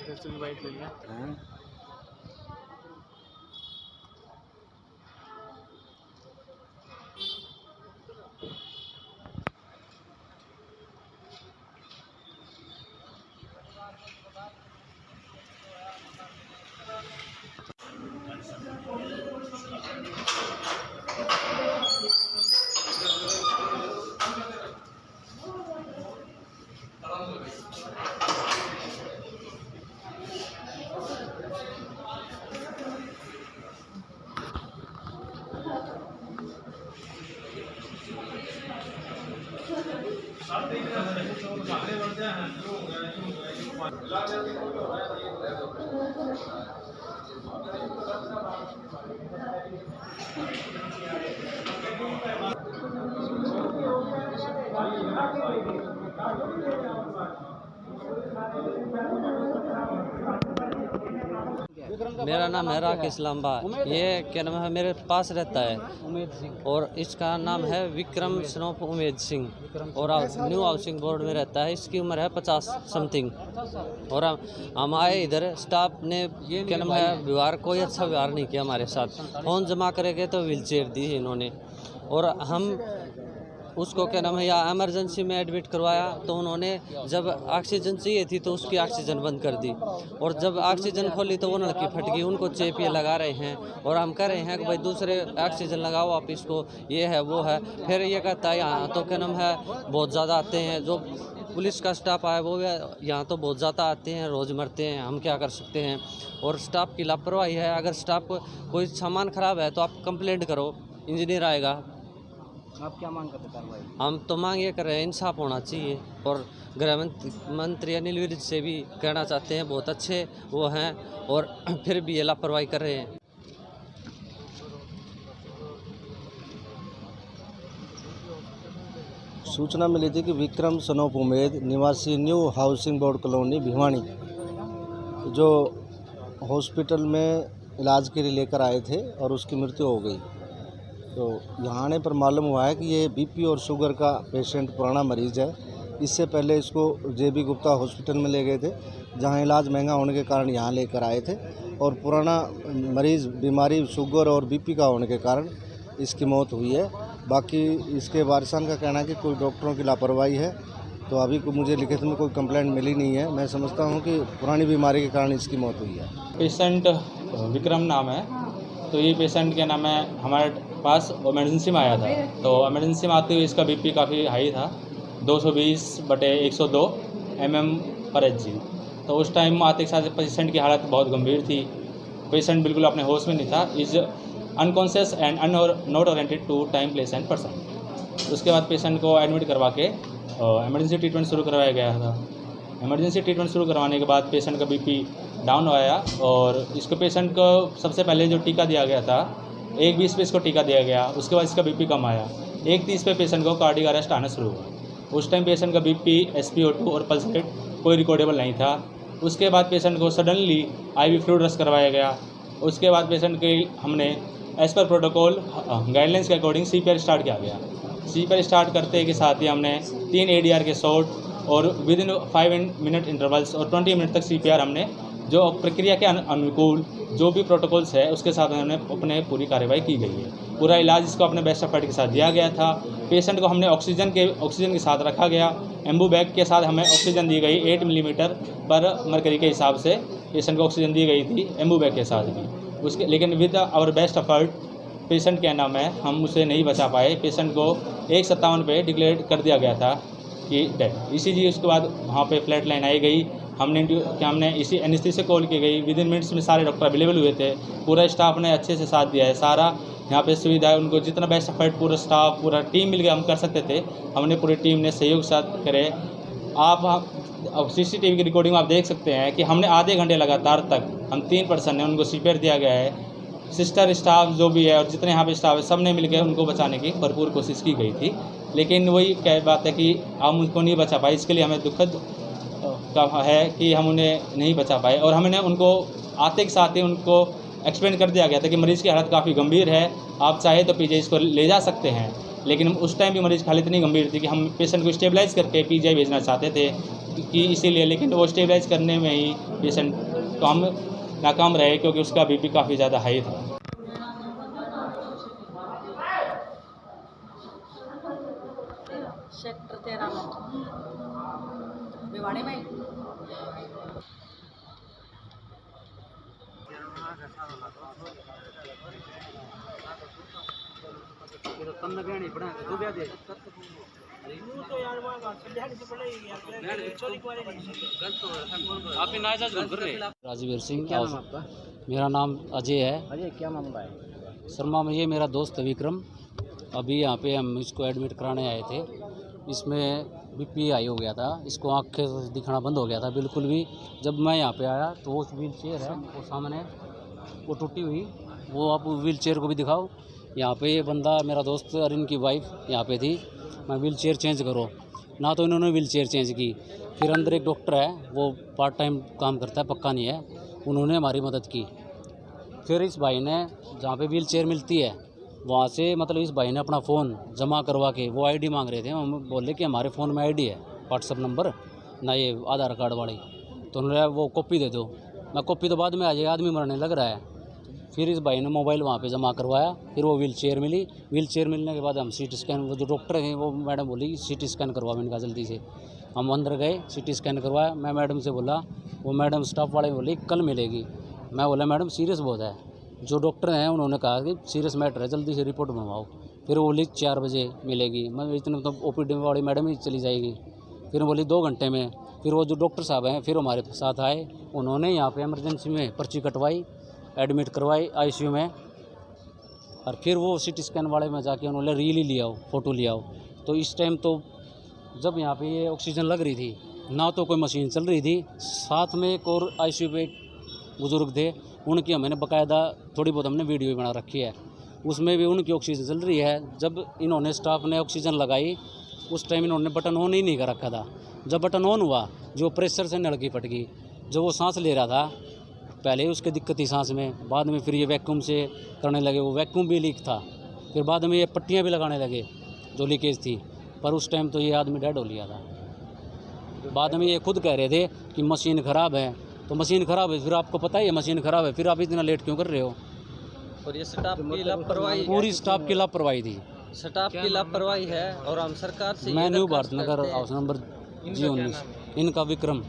भी बाइक ले लिया। हाँ। मेरा नाम है राकेश लांबा। ये क्या नाम है, मेरे पास रहता है उमेद सिंह। और इसका नाम है विक्रम स्नोप उमेद सिंह और न्यू हाउसिंग बोर्ड में रहता है। इसकी उम्र है 50 समथिंग। और हम आए इधर, स्टाफ ने क्या नाम है व्यवहार, कोई अच्छा व्यवहार नहीं किया हमारे साथ। फोन जमा करेंगे तो व्हील चेयर दी इन्होंने, और हम उसको क्या नाम है या इमरजेंसी में एडमिट करवाया तो उन्होंने जब ऑक्सीजन चाहिए थी तो उसकी ऑक्सीजन बंद कर दी, और जब ऑक्सीजन खोली तो वो नलकी फट गई। उनको चेपिए लगा रहे हैं और हम कह रहे हैं कि भाई दूसरे ऑक्सीजन लगाओ आप इसको, ये है वो है। फिर ये कहता है यहाँ तो क्या नाम है बहुत ज़्यादा आते हैं, जो पुलिस का स्टाफ आया वो यहाँ तो बहुत ज़्यादा आते हैं, रोज़ मरते हैं, हम क्या कर सकते हैं। और स्टाफ की लापरवाही है। अगर स्टाफ को कोई सामान ख़राब है तो आप कंप्लेंट करो, इंजीनियर आएगा। आप क्या मांग करते कार्रवाई? हम तो मांग ये कर रहे हैं इंसाफ होना चाहिए, और गृह मंत्री अनिल विज से भी कहना चाहते हैं, बहुत अच्छे वो हैं और फिर भी ये लापरवाही कर रहे हैं। सूचना मिली थी कि विक्रम सनोप उमेद निवासी new housing board colony Bhiwani जो हॉस्पिटल में इलाज के लिए लेकर आए थे और उसकी मृत्यु हो गई। तो यहाँ आने पर मालूम हुआ है कि ये बीपी और शुगर का पेशेंट पुराना मरीज़ है। इससे पहले इसको जेबी गुप्ता हॉस्पिटल में ले गए थे, जहाँ इलाज महंगा होने के कारण यहाँ लेकर आए थे, और पुराना मरीज़ बीमारी शुगर और बीपी का होने के कारण इसकी मौत हुई है। बाकी इसके वारिसान का कहना है कि कोई डॉक्टरों की लापरवाही है। तो अभी को मुझे लिखित में कोई कंप्लेंट मिली नहीं है। मैं समझता हूँ कि पुरानी बीमारी के कारण इसकी मौत हुई है। पेशेंट विक्रम नाम है। तो ये पेशेंट के नाम है हमारे पास इमरजेंसी में आया था। तो इमरजेंसी में आते हुए इसका बीपी काफ़ी हाई था, 220/102 mm/Hg। तो उस टाइम आते के साथ पेशेंट की हालत बहुत गंभीर थी। पेशेंट बिल्कुल अपने होश में नहीं था, is unconscious and not oriented to time place and person. उसके बाद पेशेंट को एडमिट करवा के इमरजेंसी ट्रीटमेंट शुरू करवाया गया था। इमरजेंसी ट्रीटमेंट शुरू करवाने के बाद पेशेंट का बीपी डाउन आया, और इसको पेशेंट को सबसे पहले जो टीका दिया गया था 1:20 पे इसको टीका दिया गया। उसके बाद इसका बीपी कम आया, 1:30 पे पेशेंट को कार्डियक अरेस्ट आना शुरू हुआ। उस टाइम पेशेंट का बीपी, SpO2 और पल्स रेट कोई रिकॉर्डेबल नहीं था। उसके बाद पेशेंट को सडनली IV फ्लूइड रश करवाया गया। उसके बाद पेशेंट के हमने एज़ पर प्रोटोकॉल गाइडलाइंस के अकॉर्डिंग CPR स्टार्ट किया गया। CPR स्टार्ट करते के साथ ही हमने 3 ADR के शॉट और विदिन 5 मिनट इंटरवल्स और 20 मिनट तक CPR हमने जो प्रक्रिया के अनुकूल जो भी प्रोटोकॉल्स है उसके साथ हमने अपने पूरी कार्रवाई की गई है। पूरा इलाज इसको अपने बेस्ट एफर्ट के साथ दिया गया था। पेशेंट को हमने ऑक्सीजन के साथ रखा गया। एम्बू बैग के साथ हमें ऑक्सीजन दी गई 8 mm/मरकरी के हिसाब से पेशेंट को ऑक्सीजन दी गई थी, एम्बू बैग के साथ भी। उसके लेकिन with our best effort patient क्या नाम है हम उसे नहीं बचा पाए। पेशेंट को 1:57 पे डिक्लेयर कर दिया गया था कि डेथ। ECG उसके बाद वहाँ पे फ्लैट लाइन आई गई। हमने इसी एनेस्थीसिया कॉल की गई। विदिन मिनट्स में सारे डॉक्टर अवेलेबल हुए थे। पूरा स्टाफ ने अच्छे से साथ दिया है। सारा यहाँ पे सुविधा है, उनको जितना बेस्ट एफर्ट पूरा स्टाफ पूरा टीम मिल के हम कर सकते थे, हमने पूरी टीम ने सहयोग साथ करे। आप CCTV की रिकॉर्डिंग आप देख सकते हैं कि हमने आधे घंटे लगातार तक हम 3 पर्सन ने उनको CPR दिया गया है। सिस्टर स्टाफ जो भी है और जितने यहाँ पे स्टाफ है सब ने मिलकर उनको बचाने की भरपूर कोशिश की गई थी। लेकिन वही क्या बात है कि हम उनको नहीं बचा पाए। इसके लिए हमें दुखद है कि हम उन्हें नहीं बचा पाए। और हमने उनको आते के साथ ही उनको एक्सप्लेन कर दिया गया था कि मरीज़ की हालत काफ़ी गंभीर है, आप चाहे तो PGI इसको ले जा सकते हैं। लेकिन उस टाइम भी मरीज़ की हालत इतनी गंभीर थी कि हम पेशेंट को स्टेबलाइज करके पीजीआई भेजना चाहते थे कि इसीलिए, लेकिन वो स्टेबलाइज करने में ही पेशेंट नाकाम रहे क्योंकि उसका बीपी काफ़ी ज़्यादा हाई था। सेक्टर 13 में भिवाड़ी में राजवीर सिंह। क्या नाम है आपका? मेरा नाम अजय है। अजय, क्या मामला है? शर्मा में ये मेरा दोस्त है विक्रम। अभी यहाँ पे हम इसको एडमिट कराने आए थे। इसमें बीपी हाई हो गया था, इसको आँखें से दिखना बंद हो गया था बिल्कुल भी। जब मैं यहाँ पे आया तो वो व्हील चेयर है वो सामने, वो टूटी हुई, वो आप व्हील चेयर को भी दिखाओ। यहाँ पे ये बंदा मेरा दोस्त और इनकी वाइफ यहाँ पे थी। मैं व्हील चेयर चेंज करो ना, तो इन्होंने व्हील चेयर चेंज की। फिर अंदर एक डॉक्टर है, वो पार्ट टाइम काम करता है, पक्का नहीं है, उन्होंने हमारी मदद की। फिर इस भाई ने जहाँ पे व्हील चेयर मिलती है वहाँ से मतलब इस भाई ने अपना फ़ोन जमा करवा के, वो आईडी मांग रहे थे, हम बोले कि हमारे फ़ोन में आईडी है, व्हाट्सअप नंबर ना, ये आधार कार्ड वाली। तो उन्होंने वो कॉपी दे दो। मैं कॉपी तो बाद में आ जाएगा, आदमी मरने लग रहा है। फिर इस भाई ने मोबाइल वहाँ पे जमा करवाया, फिर वो व्हील चेयर मिली। व्हील चेयर मिलने के बाद हम सीटी स्कैन, वो जो डॉक्टर हैं वो मैडम बोली सीटी स्कैन करवा इनका जल्दी से। हम अंदर गए, सीटी स्कैन करवाया। मैं मैडम से बोला, वो मैडम स्टाफ वाले बोली कल मिलेगी। मैं बोला मैडम सीरियस बहुत है। जो डॉक्टर हैं उन्होंने कहा कि सीरियस मैटर है, जल्दी से रिपोर्ट बनवाओ। फिर वो बोली 4 बजे मिलेगी। मैं इतने तो ओपीडी वाली मैडम ही चली जाएगी। फिर बोली 2 घंटे में। फिर वो जो डॉक्टर साहब हैं फिर हमारे साथ आए, उन्होंने यहाँ पे इमरजेंसी में पर्ची कटवाई, एडमिट करवाई आईसीयू में। और फिर वो सीटी स्कैन वाले में जाके उन्होंने रील ही लिया हो, फ़ोटो लिया हो। तो इस टाइम तो जब यहाँ पे ये ऑक्सीजन लग रही थी ना, तो कोई मशीन चल रही थी, साथ में एक और आईसीयू पे बुज़ुर्ग थे, उनकी हमने बाकायदा थोड़ी बहुत हमने वीडियो भी बना रखी है, उसमें भी उनकी ऑक्सीजन चल रही है। जब इन्होंने स्टाफ ने ऑक्सीजन लगाई उस टाइम इन्होंने बटन ऑन ही नहीं कर रखा था। जब बटन ऑन हुआ, जो प्रेशर से नलकी फट गई, जो वो सांस ले रहा था पहले उसकी दिक्कत थी सांस में, बाद में फिर ये वैक्यूम से करने लगे, वो वैक्यूम भी लीक था। फिर बाद में ये पट्टियाँ भी लगाने लगे जो लीकेज थी, पर उस टाइम तो ये आदमी डेड हो लिया था। बाद में ये खुद कह रहे थे कि मशीन ख़राब है। तो मशीन ख़राब है, फिर आपको पता ही है मशीन ख़राब है, फिर आप इतना लेट क्यों कर रहे हो? और ये स्टाफ की लापरवाही, पूरी स्टाफ की लापरवाही थी, स्टाफ की लापरवाही है। और हम सरकार से मैं ये न्यू दरख्वास्त भारत नगर करते हैं। हाउस नंबर G19, इनका विक्रम।